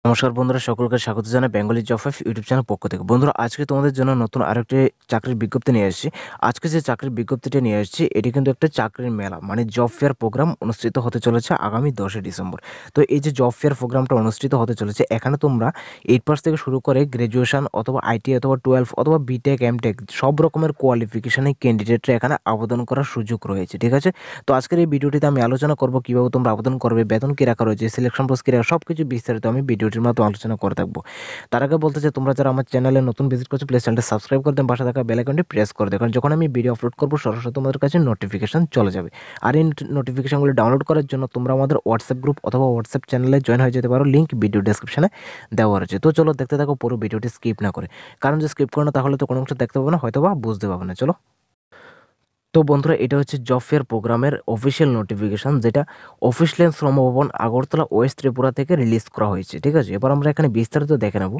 নমস্কার বন্ধুরা, সকলকে স্বাগত জানাই Bengali job five YouTube channel পক্ষ থেকে। বন্ধুরা, আজকে তোমাদের জন্য নতুন আরেকটি চাকরির বিজ্ঞপ্তি নিয়ে এসেছি। আজকে যে চাকরির বিজ্ঞপ্তিটা নিয়ে এসেছি এটি কিন্তু একটা চাকরির মেলা, মানে জব ফেয়ার প্রোগ্রাম অনুষ্ঠিত হতে চলেছে আগামী 10 ডিসেম্বর। তো এই যে জব ফেয়ার প্রোগ্রামটা অনুষ্ঠিত হতে চলেছে, এখানে তোমরা 8 পাস থেকে শুরু করে গ্র্যাজুয়েশন অথবা আইটি অথবা 12 অথবা বিটেক এমটেক সব রকমের কোয়ালিফিকেশনের ক্যান্ডিডেটরা এখানে আবেদন করার সুযোগ রয়েছে। ঠিক আছে, তো আজকের এই ভিডিওটিতে আমি আলোচনা করব কিভাবে তোমরা আবেদন করবে, বেতন কী রাখা রয়েছে, সিলেকশন প্রসেস কী রাখা, সব কিছু বিস্তারিত আমি ভিডিওটির মাধ্যমে আলোচনা করে থাকবো। তার আগে বলতে চাই, তোমরা যারা আমার চ্যানেলে নতুন ভিজিট করছো প্লিজ চ্যানেলটা সাবস্ক্রাইব করে দেন, পাশে থাকা বেল আইকনটি প্রেস করে দেন, কারণ যখন আমি ভিডিও আপলোড করবো সরাসরি তোমাদের কাছে নোটিফিকেশন চলে যাবে। আর এই নোটিফিকেশনগুলো ডাউনলোড করার জন্য তোমরা আমাদের হোয়াটসঅ্যাপ গ্রুপ অথবা হোয়াটসঅ্যাপ চ্যানেলে জয়েন হয়ে যেতে পারো, লিঙ্ক ভিডিও ডেসক্রিপশনে দেওয়া রয়েছে। তো চলো দেখতে থাকো পুরো ভিডিওটি স্কিপ না করে, কারণ যে স্কিপ করো না তাহলে তো কোনো কিছু দেখতে পাবো না, হয়তো বা বুঝতে পাবো না। চলো, তো বন্ধুরা, এটা হচ্ছে জব ফেয়ার প্রোগ্রামের অফিসিয়াল নোটিফিকেশন, যেটা অফিসিয়াল শ্রম ভবন আগরতলা ওয়েস্ট ত্রিপুরা থেকে রিলিজ করা হয়েছে। ঠিক আছে, এবার আমরা এখানে বিস্তারিত দেখে নেব।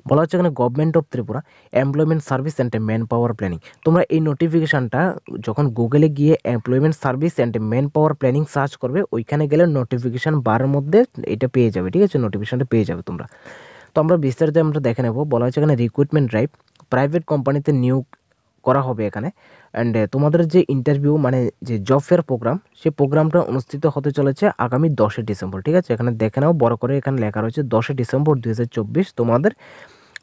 বলা হচ্ছে এখানে government of Tripura employment service and man power planning. তোমরা এই নোটিফিকেশনটা যখন গুগলে গিয়ে employment service and man power planning search করবে, ওইখানে গেলে নোটিফিকেশন বারের মধ্যে এটা পেয়ে যাবে। ঠিক আছে, নোটিফিকেশনটা পেয়ে যাবে তোমরা। তো আমরা বিস্তারিত আমরা দেখে নেব। বলা হচ্ছে এখানে রিক্রুটমেন্ট ড্রাইভ, প্রাইভেট কোম্পানিতে নিয়োগ করা হবে এখানে। অ্যান্ড তোমাদের যে ইন্টারভিউ, মানে যে জব ফেয়ার প্রোগ্রাম, সেই প্রোগ্রামটা অনুষ্ঠিত হতে চলেছে আগামী 10 ডিসেম্বর। ঠিক আছে, এখানে দেখে নাও, বড় করে এখানে লেখা রয়েছে 10 ডিসেম্বর 2024 তোমাদের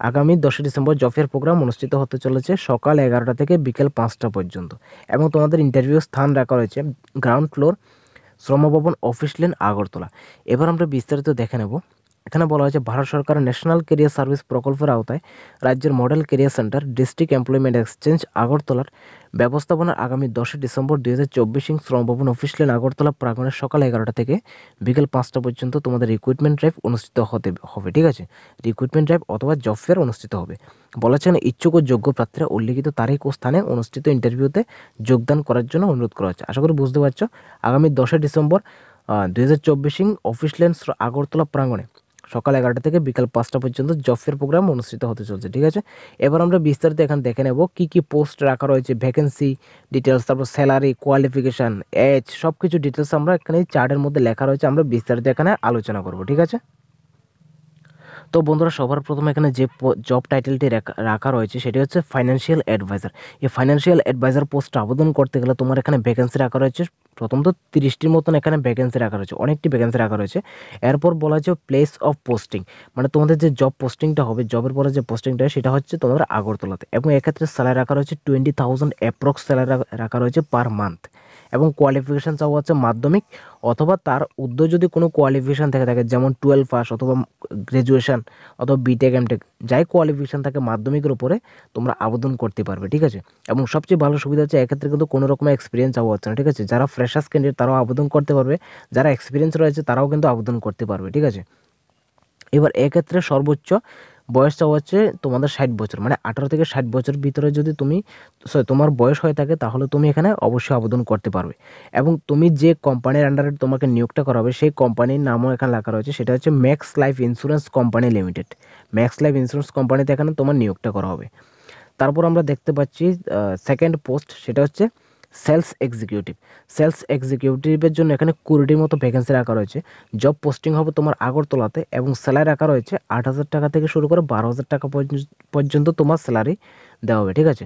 আগামী 10 ডিসেম্বর জব ফেয়ার প্রোগ্রাম অনুষ্ঠিত হতে চলেছে সকাল 11টা থেকে বিকেল 5টা পর্যন্ত। এবং তোমাদের ইন্টারভিউ স্থান রাখা রয়েছে ground floor, শ্রমভবন, office lane, Agartala. এবার আমরা বিস্তারিত দেখে নেব। এখানে বলা হয়েছে ভারত সরকারের ন্যাশনাল কেরিয়ার সার্ভিস প্রকল্পের আওতায় রাজ্যের model career centre district employment exchange আগরতলার ব্যবস্থাপনার আগামী 10 ডিসেম্বর 2024 শ্রমভবন অফিস লেন আগরতলা প্রাঙ্গণে সকাল 11টা থেকে বিকেল 5টা পর্যন্ত তোমাদের রিক্রুটমেন্ট ড্রাইভ অনুষ্ঠিত হবে। ঠিক আছে, রিক্রুটমেন্ট ড্রাইভ অথবা জব ফেয়ার অনুষ্ঠিত হবে। বলা হচ্ছে ইচ্ছুক ও যোগ্য প্রার্থীরা উল্লিখিত তারিখ ও স্থানে অনুষ্ঠিত ইন্টারভিউতে যোগদান করার জন্য অনুরোধ করা হচ্ছে। আশা করি বুঝতে পারছো, আগামী 10 ডিসেম্বর 2024 অফিস লেন আগরতলা প্রাঙ্গণে সকাল 11টা থেকে বিকাল 5টা পর্যন্ত জব ফেয়ার প্রোগ্রাম অনুষ্ঠিত হতে চলছে। ঠিক আছে, এবার আমরা বিস্তারিত এখানে দেখে নেব কী কী পোস্ট রাখা রয়েছে, ভ্যাকেন্সি ডিটেলস, তারপর স্যালারি, কোয়ালিফিকেশান, এজ, সব কিছু ডিটেলস আমরা এখানে চার্টের মধ্যে লেখা রয়েছে, আমরা বিস্তারিত এখানে আলোচনা করব। ঠিক আছে, তো বন্ধুরা, সবার প্রথমে এখানে যে জব টাইটেলটি রাখা রয়েছে সেটি হচ্ছে ফাইন্যান্সিয়াল অ্যাডভাইজার। এই ফাইন্যান্সিয়াল অ্যাডভাইজার পোস্টে আবেদন করতে গেলে তোমার এখানে ভ্যাকেন্সি রাখা রয়েছে প্রথমত 30টির মতন এখানে ভ্যাকেন্সি রাখা রয়েছে, অনেকটি ভ্যাকেন্সি রাখা রয়েছে। এরপর বলা হচ্ছে প্লেস অফ পোস্টিং, মানে তোমাদের যে জব পোস্টিংটা হবে, জবের পরে যে পোস্টিংটা সেটা হচ্ছে তোমাদের আগরতলাতে। এবং এক্ষেত্রে স্যালারি রাখা রয়েছে 20,000 অ্যাপ্রক্স স্যালারি রাখা রয়েছে পার মান্থ। এবং কোয়ালিফিকেশান চাওয়া হচ্ছে মাধ্যমিক অথবা তার ঊর্ধ্ব যদি কোনো কোয়ালিফিকেশান থেকে থাকে, যেমন 12 পাস অথবা গ্র্যাজুয়েশন অথবা বিটেক এমটেক, যাই কোয়ালিফিকেশান থাকে মাধ্যমিকের উপরে তোমরা আবেদন করতে পারবে। ঠিক আছে, এবং সবচেয়ে ভালো সুবিধা হচ্ছে এক্ষেত্রে কিন্তু কোনো রকমের এক্সপিরিয়েন্স চাওয়া হচ্ছে না। ঠিক আছে, যারা ফ্রেশার্স ক্যান্ডিডেট তারাও আবেদন করতে পারবে, যারা এক্সপিরিয়েন্স রয়েছে তারাও কিন্তু আবেদন করতে পারবে। ঠিক আছে, এবার এক্ষেত্রে সর্বোচ্চ বয়সটা হচ্ছে তোমাদের 60 বছর, মানে 18 থেকে 60 বছর ভিতরে যদি তোমার বয়স হয়ে থাকে তাহলে তুমি এখানে অবশ্যই আবেদন করতে পারবে। এবং তুমি যে কোম্পানির আন্ডারে তোমাকে নিয়োগটা করা হবে সেই কোম্পানির নামও এখানে লেখা রয়েছে, সেটা হচ্ছে max life insurance company limited. Max life insurance কোম্পানিতে এখানে তোমার নিয়োগটা করা হবে। তারপর আমরা দেখতে পাচ্ছি সেকেন্ড পোস্ট, সেটা হচ্ছে সেলস এক্সিকিউটিভ। সেলস এক্সিকিউটিভের জন্য এখানে 20টির মতো ভ্যাকেন্সি রাখা রয়েছে। জব পোস্টিং হবে তোমার আগরতলাতে এবং স্যালারি রাখা রয়েছে 8,000 টাকা থেকে শুরু করে 12,000 টাকা পর্যন্ত তোমার স্যালারি দেওয়া হবে। ঠিক আছে,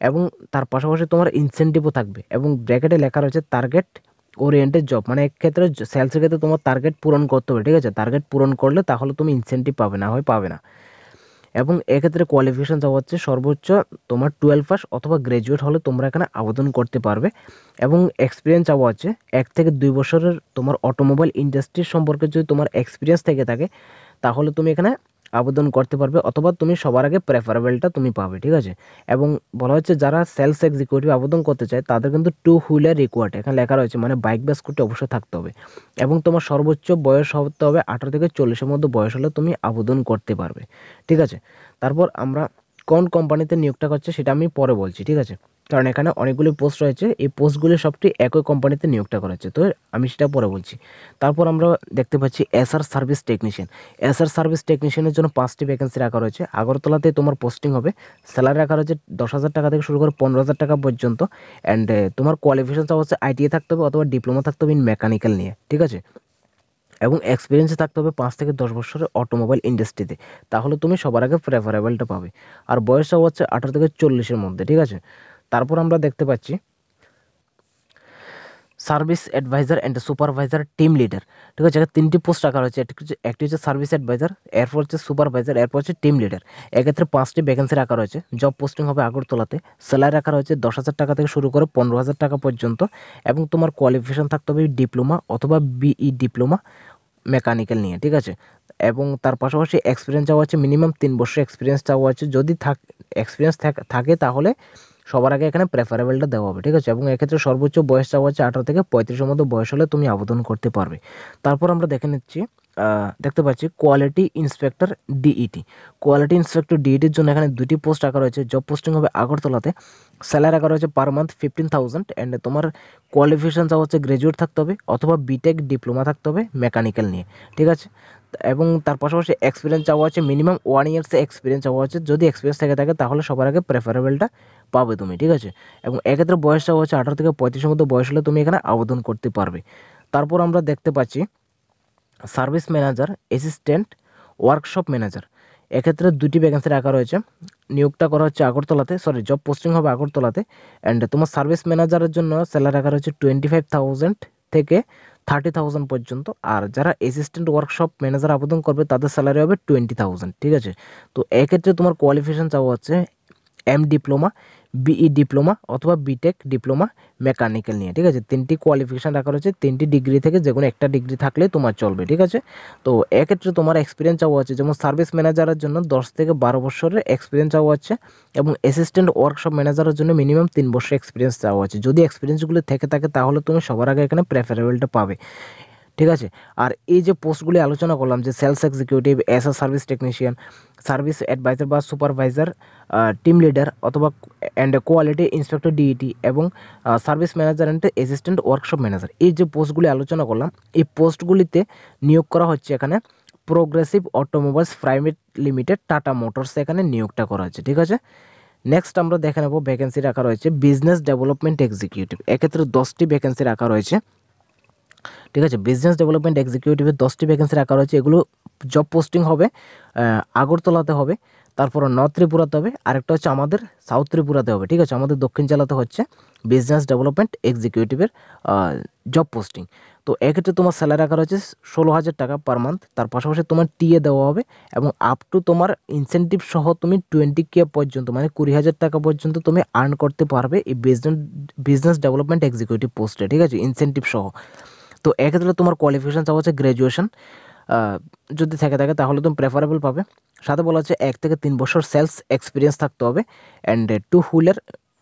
এবং তার পাশাপাশি তোমার ইনসেন্টিভও থাকবে। এবং ব্র্যাকেটে লেখা রয়েছে টার্গেট ওরিয়েন্টেড জব, মানে এক্ষেত্রে সেলসের ক্ষেত্রে তোমার টার্গেট পূরণ করতে হবে। ঠিক আছে, টার্গেট পূরণ করলে তাহলে তুমি ইনসেন্টিভ পাবে, না হয় পাবে না। এবং এক্ষেত্রে কোয়ালিফিকেশান চাওয়া হচ্ছে সর্বোচ্চ তোমার 12 পাস অথবা গ্র্যাজুয়েট হলে তোমরা এখানে আবেদন করতে পারবে। এবং এক্সপিরিয়েন্স চাওয়া হচ্ছে 1 থেকে 2 বছরের তোমার অটোমোবাইল ইন্ডাস্ট্রির সম্পর্কে যদি তোমার এক্সপিরিয়েন্স থেকে থাকে তাহলে তুমি এখানে আবেদন করতে পারবে, অথবা তুমি সবার আগে প্রেফারেবলটা তুমি পাবে। ঠিক আছে, এবং বলা হচ্ছে যারা সেলস এক্সিকিউটিভ আবেদন করতে চায় তাদের কিন্তু 2 হুইলার রিকোয়ার্ড এখানে লেখা রয়েছে, মানে বাইক বা স্কুটি অবশ্যই থাকতে হবে। এবং তোমার সর্বোচ্চ বয়স হতে হবে 18 থেকে 40-এর মধ্যে বয়স হলে তুমি আবেদন করতে পারবে। ঠিক আছে, তারপর আমরা কোন কোম্পানিতে নিয়োগটা করছে সেটা আমি পরে বলছি। ঠিক আছে, কারণ এখানে অনেকগুলি পোস্ট রয়েছে, এই পোস্টগুলি সবটি একই কোম্পানিতে নিয়োগটা করা হচ্ছে, তো আমি সেটা পরে বলছি। তারপর আমরা দেখতে পাচ্ছি SR service technician. SR service টেকনিশিয়ানের জন্য 5টি ভ্যাকেন্সি রাখা রয়েছে। আগরতলাতে তোমার পোস্টিং হবে। স্যালারি রাখা রয়েছে 10,000 টাকা থেকে শুরু করে 15,000 টাকা পর্যন্ত। অ্যান্ড তোমার কোয়ালিফিকেশন হচ্ছে আইটিআই থাকতে হবে অথবা ডিপ্লোমা থাকতে হবে ইন মেকানিক্যাল নিয়ে। ঠিক আছে, এবং এক্সপিরিয়েন্স থাকতে হবে 5 থেকে 10 বছরের অটোমোবাইল ইন্ডাস্ট্রিতে, তাহলে তুমি সবার আগে প্রেফারেবলটা পাবে। আর বয়সটাও হচ্ছে 18 থেকে 40-এর মধ্যে, ঠিক আছে। তারপর আমরা দেখতে পাচ্ছি service advisor and supervisor team leader, ঠিক আছে। এখানে 3টি পোস্ট রাখা রয়েছে, একটি হচ্ছে সার্ভিস অ্যাডভাইজার, এরপর হচ্ছে সুপারভাইজার, এরপর হচ্ছে টিম লিডার। এক্ষেত্রে 5টি ভ্যাকেন্সি রাখা রয়েছে। জব পোস্টিং হবে আগরতলাতে। স্যালারি রাখা রয়েছে 10,000 টাকা থেকে শুরু করে 15,000 টাকা পর্যন্ত, এবং তোমার কোয়ালিফিকেশন থাকতে হবে ডিপ্লোমা অথবা বিই ডিপ্লোমা মেকানিক্যাল নিয়ে, ঠিক আছে। এবং তার পাশাপাশি এক্সপিরিয়েন্স চাওয়া হচ্ছে মিনিমাম 3 বছর এক্সপিরিয়েন্স চাওয়া হচ্ছে। যদি এক্সপিরিয়েন্স থাকে তাহলে সবার আগে এখানে প্রেফারেবলটা দেওয়া হবে, ঠিক আছে। এবং এক্ষেত্রে সর্বোচ্চ বয়স চাওয়া হচ্ছে 18 থেকে 35-এর মধ্যে বয়স হলে তুমি আবেদন করতে পারবে। তারপর আমরা দেখতে পাচ্ছি quality inspector DET. Quality inspector ডিইটির জন্য এখানে 2টি পোস্ট রাখা রয়েছে। জব পোস্টিং হবে আগরতলাতে। স্যালারি রাখা রয়েছে পার মান্থ 15,000, অ্যান্ড তোমার কোয়ালিফিকেশান চাওয়া হচ্ছে গ্র্যাজুয়েট থাকতে হবে অথবা বিটেক ডিপ্লোমা থাকতে হবে মেকানিক্যাল নিয়ে, ঠিক আছে। এবং তার পাশাপাশি এক্সপিরিয়েন্স চাওয়া হচ্ছে মিনিমাম 1 ইয়ার্স এক্সপিরিয়েন্স চাওয়া হচ্ছে। যদি এক্সপিরিয়েন্স থাকে তাহলে সবার আগে প্রেফারেবলটা পাবে তুমি, ঠিক আছে। এবং এক্ষেত্রে বয়স চাওয়া হচ্ছে 18 থেকে 35-এর মধ্যে বয়স হলে তুমি এখানে আবেদন করতে পারবে। তারপর আমরা দেখতে পাচ্ছি service manager assistant workshop manager. এক্ষেত্রে 2টি ভ্যাকেন্সি রাখা রয়েছে। নিয়োগটা করা হচ্ছে আগরতলাতে, জব পোস্টিং হবে আগরতলাতে। অ্যান্ড তোমার সার্ভিস ম্যানেজারের জন্য স্যালারি রাখা রয়েছে 25,000 থেকে 30,000 পর্যন্ত। আর যারা অ্যাসিস্ট্যান্ট ওয়ার্কশপ ম্যানেজার আবেদন করবে তাদের স্যালারি হবে 20,000, ঠিক আছে। তো এক্ষেত্রে তোমার কোয়ালিফিকেশান চাওয়া হচ্ছে এম ডিপ্লোমা, বিই ডিপ্লোমা অথবা বিটেক ডিপ্লোমা মেকানিক্যাল নিয়ে, ঠিক আছে। 3টি কোয়ালিফিকেশান রাখা রয়েছে। 3টি ডিগ্রি থেকে যে কোনো একটা ডিগ্রি থাকলে তোমার চলবে, ঠিক আছে। তো এক্ষেত্রে তোমার এক্সপিরিয়েন্স চাওয়া হচ্ছে, যেমন সার্ভিস ম্যানেজারের জন্য 10 থেকে 12 বছরের এক্সপিরিয়েন্স চাওয়া হচ্ছে, এবং অ্যাসিস্ট্যান্ট ওয়ার্কশপ ম্যানেজারের জন্য মিনিমাম 3 বছর এক্সপিরিয়েন্স চাওয়া হচ্ছে। যদি এক্সপিরিয়েন্সগুলো থেকে থাকে তাহলে তুমি সবার আগে এখানে প্রেফারেবলটা পাবে, ঠিক আছে। আর এই যে পোস্টগুলি আলোচনা করলাম, যে sales executive, SR service technician, service advisor বা সুপারভাইজার, টিম লিডার অথবা অ্যান্ড কোয়ালিটি ইন্সপেক্টর ডিইটি, এবং service manager and assistant workshop manager, এই যে পোস্টগুলি আলোচনা করলাম, এই পোস্টগুলিতে নিয়োগ করা হচ্ছে এখানে progressive automobiles private limited tata motors, এখানে নিয়োগটা করা হচ্ছে, ঠিক আছে। নেক্সট আমরা দেখে নেব ভ্যাকেন্সি রাখা রয়েছে বিজনেস ডেভেলপমেন্ট এক্সিকিউটিভ। এক্ষেত্রে 10টি ভ্যাকেন্সি রাখা রয়েছে, ঠিক আছে। বিজনেস ডেভেলপমেন্ট এক্সিকিউটিভের 10টি ভ্যাকেন্সি রাখা রয়েছে। এগুলো জব পোস্টিং হবে আগরতলাতে হবে, তারপর নর্থ ত্রিপুরাতে হবে, আরেকটা হচ্ছে আমাদের সাউথ ত্রিপুরাতে হবে, ঠিক আছে। আমাদের দক্ষিণ জেলাতে হচ্ছে বিজনেস ডেভেলপমেন্ট এক্সিকিউটিভের জব পোস্টিং। তো এক্ষেত্রে তোমার স্যালারি রাখা রয়েছে 16,000 টাকা পার মান্থ। তার পাশাপাশি তোমার টিএ দেওয়া হবে, এবং আপ টু তোমার ইনসেন্টিভ সহ তুমি 20K পর্যন্ত, মানে 20,000 টাকা পর্যন্ত তুমি আর্ন করতে পারবে এই বিজনেস ডেভেলপমেন্ট এক্সিকিউটিভ পোস্টে, ঠিক আছে, ইনসেন্টিভ সহ। তো এক্ষেত্রে তোমার কোয়ালিফিকেশান চাওয়া হচ্ছে গ্র্যাজুয়েশন, যদি থাকে তাহলে তুমি প্রেফারেবল পাবে। সাথে বলা হচ্ছে 1 থেকে 3 বছর সেলস এক্সপিরিয়েন্স থাকতে হবে, অ্যান্ড 2 হুইলার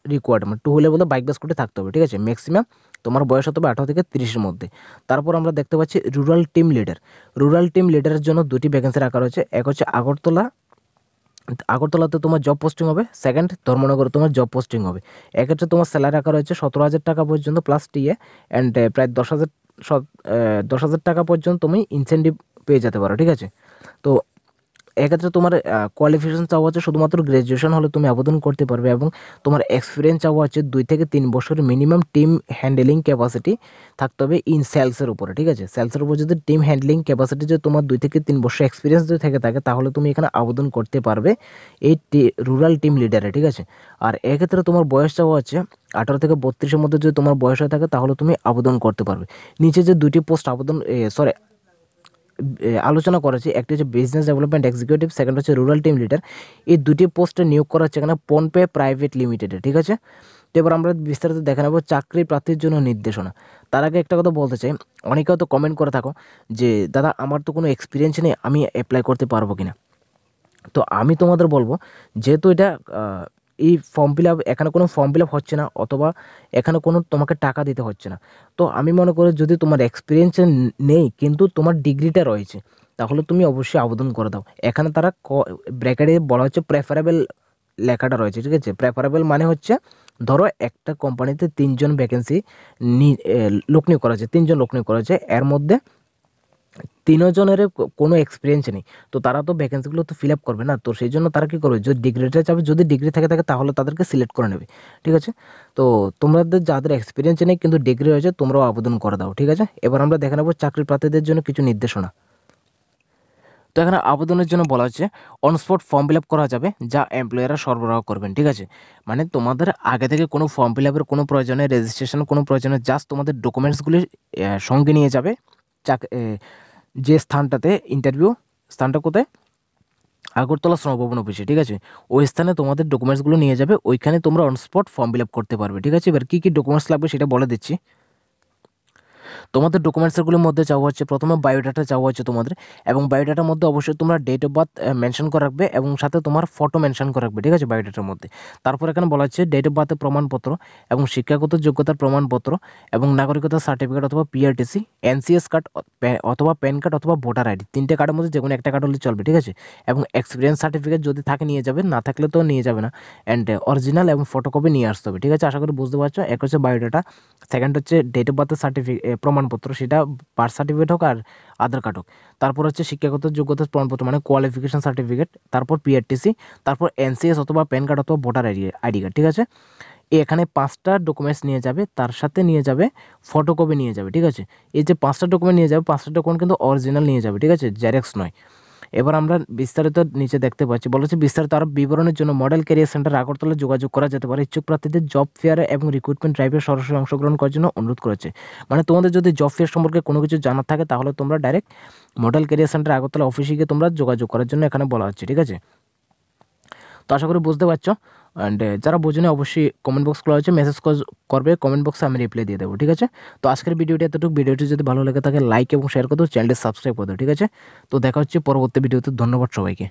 রিকোয়ারমেন্ট, 2 হুইলার বলতে বাইক বা স্কুটি থাকতে হবে, ঠিক আছে। ম্যাক্সিমাম তোমার বয়স হতে হবে 18 থেকে 30-এর মধ্যে। তারপর আমরা দেখতে পাচ্ছি rural team leader. Rural team লিডারের জন্য 2টি ভ্যাকেন্সি রাখা রয়েছে। এক হচ্ছে আগরতলাতে তোমার জব পোস্টিং হবে, সেকেন্ড ধর্মনগরে তোমার জব পোস্টিং হবে। এক্ষেত্রে তোমার স্যালারি রাখা রয়েছে 17,000 টাকা পর্যন্ত প্লাস টিএ, অ্যান্ড প্রায় 10,000 টাকা পর্যন্ত তুমি ইনসেন্টিভ পেয়ে যেতে পারো, ঠিক আছে। তো এক্ষেত্রে তোমার কোয়ালিফিকেশান চাওয়া হচ্ছে শুধুমাত্র গ্র্যাজুয়েশন হলে তুমি আবেদন করতে পারবে, এবং তোমার এক্সপিরিয়েন্স চাওয়া হচ্ছে 2 থেকে 3 বছরের মিনিমাম টিম হ্যান্ডেলিং ক্যাপাসিটি থাকতে হবে ইন সেলসের উপরে, ঠিক আছে। সেলসের উপর যদি টিম হ্যান্ডলিং ক্যাপাসিটি যদি তোমার 2 থেকে 3 বছর এক্সপিরিয়েন্স যদি থাকে তাহলে তুমি এখানে আবেদন করতে পারবে এই রুরাল টিম লিডারে, ঠিক আছে। আর এক্ষেত্রে তোমার বয়স চাওয়া হচ্ছে 18 থেকে 32-এর মধ্যে যদি তোমার বয়স হয়ে থাকে তাহলে তুমি আবেদন করতে পারবে। নিচে যে 2টি পোস্ট আলোচনা করেছি, একটি হচ্ছে বিজনেস ডেভেলপমেন্ট এক্সিকিউটিভ, সেকেন্ড হচ্ছে রুরাল টিম লিডার। এই 2টি পোস্টে নিয়োগ করা হচ্ছে এখানে ফোনপে প্রাইভেট লিমিটেডে, ঠিক আছে। তো এবার আমরা বিস্তারিত দেখে নেব চাকরি প্রার্থীর জন্য নির্দেশনা। তার আগে একটা কথা বলতে চাই, অনেকেও তো কমেন্ট করে থাকো যে দাদা আমার তো কোনো এক্সপিরিয়েন্স নেই, আমি অ্যাপ্লাই করতে পারবো কিনা। তো আমি তোমাদের বলবো, যেহেতু এটা এই ফর্ম ফিল আপ, এখানে কোনো ফর্ম ফিল আপ হচ্ছে না, অথবা এখানে কোনো তোমাকে টাকা দিতে হচ্ছে না। তো আমি মনে করি যদি তোমার এক্সপিরিয়েন্স নেই কিন্তু তোমার ডিগ্রিটা রয়েছে, তাহলে তুমি অবশ্যই আবেদন করে দাও। এখানে তারা ব্র্যাকেটে বলা হচ্ছে প্রেফারেবল লেখাটা রয়েছে, ঠিক আছে। প্রেফারেবল মানে হচ্ছে ধরো একটা কোম্পানিতে 3 জন ভ্যাকেন্সি লোক নিয়োগ করা হচ্ছে, 3 জন লোক নিয়োগ করা হচ্ছে, এর মধ্যে তিনজনের কোনো এক্সপিরিয়েন্স নেই, তো তারা তো ভ্যাকেন্সিগুলো তো ফিল আপ করবে না। তো সেই জন্য তারা কী করবে, যদি ডিগ্রিটা চাবে, যদি ডিগ্রি থাকে তাহলে তাদেরকে সিলেক্ট করে নেবে, ঠিক আছে। তো তোমাদের যাদের এক্সপিরিয়েন্স নেই কিন্তু ডিগ্রি হয়েছে, তোমরাও আবেদন করে দাও, ঠিক আছে। এবার আমরা দেখে নেবো চাকরি প্রার্থীদের জন্য কিছু নির্দেশনা। তো এখানে আবেদনের জন্য বলা হচ্ছে on spot form fill up করা যাবে, যা এমপ্লয়াররা সরবরাহ করবেন, ঠিক আছে। মানে তোমাদের আগে থেকে কোনো ফর্ম ফিল আপের কোনো প্রয়োজনে, রেজিস্ট্রেশন কোনো প্রয়োজনে, জাস্ট তোমাদের ডকুমেন্টসগুলি সঙ্গে নিয়ে যাবে। যে স্থানটাতে ইন্টারভিউ, স্থানটা কোথায়, আগরতলা শ্রমভবন অফিসে, ঠিক আছে। ওই স্থানে তোমাদের ডকুমেন্টসগুলো নিয়ে যাবে, ওইখানে তোমরা on spot form fill up করতে পারবে, ঠিক আছে। এবার কী কী ডকুমেন্টস লাগবে সেটা বলে দিচ্ছি। তোমাদের ডকুমেন্টসগুলোর মধ্যে চাওয়া হচ্ছে প্রথমে বায়োডাটা চাওয়া হচ্ছে তোমাদের, এবং বায়োডাটার মধ্যে অবশ্যই তোমরা ডেট অফ বার্থ মেনশন করে রাখবে এবং সাথে তোমার ফটো মেনশন করে রাখবে, ঠিক আছে, বায়োডাটার মধ্যে। তারপর এখানে বলা হচ্ছে ডেট অফ বার্থের প্রমাণপত্র এবং শিক্ষাগত যোগ্যতার প্রমাণপত্র এবং নাগরিকতার সার্টিফিকেট অথবা পিআরটিসি, এনসিএস কার্ড অথবা প্যান কার্ড অথবা ভোটার আইডি, তিনটে কার্ডের মধ্যে যে কোনো একটা কার্ড হলে চলবে, ঠিক আছে। এবং এক্সপিরিয়েন্স সার্টিফিকেট যদি থাকে নিয়ে যাবে, না থাকলে তো নিয়ে যাবে না। অ্যান্ড অরিজিনাল এবং ফটোকপি নিয়ে আসতে হবে, ঠিক আছে। আশা করি বুঝতে পারছো। এক হচ্ছে বায়োডাটা, সেকেন্ড হচ্ছে ডেট অফ বার্থের প্রমাণপত্র, সেটা বার্থ সার্টিফিকেট হোক আর আধার কার্ড হোক। তারপর হচ্ছে শিক্ষাগত যোগ্যতার প্রমাণপত্র মানে কোয়ালিফিকেশন সার্টিফিকেট, তারপর পিআরটিসি, তারপর এনসিএস অথবা প্যান কার্ড অথবা ভোটার আইডি কার্ড, ঠিক আছে। এখানে 5টা ডকুমেন্টস নিয়ে যাবে, তার সাথে নিয়ে যাবে ফটোকপি নিয়ে যাবে, ঠিক আছে। এই যে 5টা ডকুমেন্ট নিয়ে যাবে, 5টা ডকুমেন্ট কিন্তু অরিজিনাল নিয়ে যাবে, ঠিক আছে, জেরক্স নয়। এবার আমরা বিস্তারিত নিচে দেখতে পাচ্ছি, বলেছে বিস্তারিত আরও বিবরণের জন্য মডেল ক্যারিয়ার সেন্টার আগরতলা যোগাযোগ করা যেতে পারে। ইচ্ছুক প্রার্থীদের জব ফেয়ারে এবং রিক্রুটমেন্ট ড্রাইভে সরাসরি অংশগ্রহণ করার জন্য অনুরোধ করেছে। মানে তোমাদের যদি জব ফেয়ার সম্পর্কে কোনো কিছু জানার থাকে তাহলে তোমরা direct model career centre Agartala অফিসে গিয়ে তোমরা যোগাযোগ করার জন্য এখানে বলা হচ্ছে, ঠিক আছে। তো আশা করি বুঝতে পারছো। অ্যান্ড যারা বোঝেনি অবশ্যই কমেন্ট বক্স খোলা হচ্ছে, মেসেজ করবে, কমেন্ট বক্সে আমি রিপ্লাই দিয়ে দেবো, ঠিক আছে। তো আজকের ভিডিওটি এতটুকু। ভিডিওটি যদি ভালো লেগে থাকে লাইক এবং শেয়ার করে দাও, চ্যানেলটি সাবস্ক্রাইব করে দাও, ঠিক আছে। তো দেখা হচ্ছে পরবর্তী ভিডিওতে। ধন্যবাদ সবাইকে।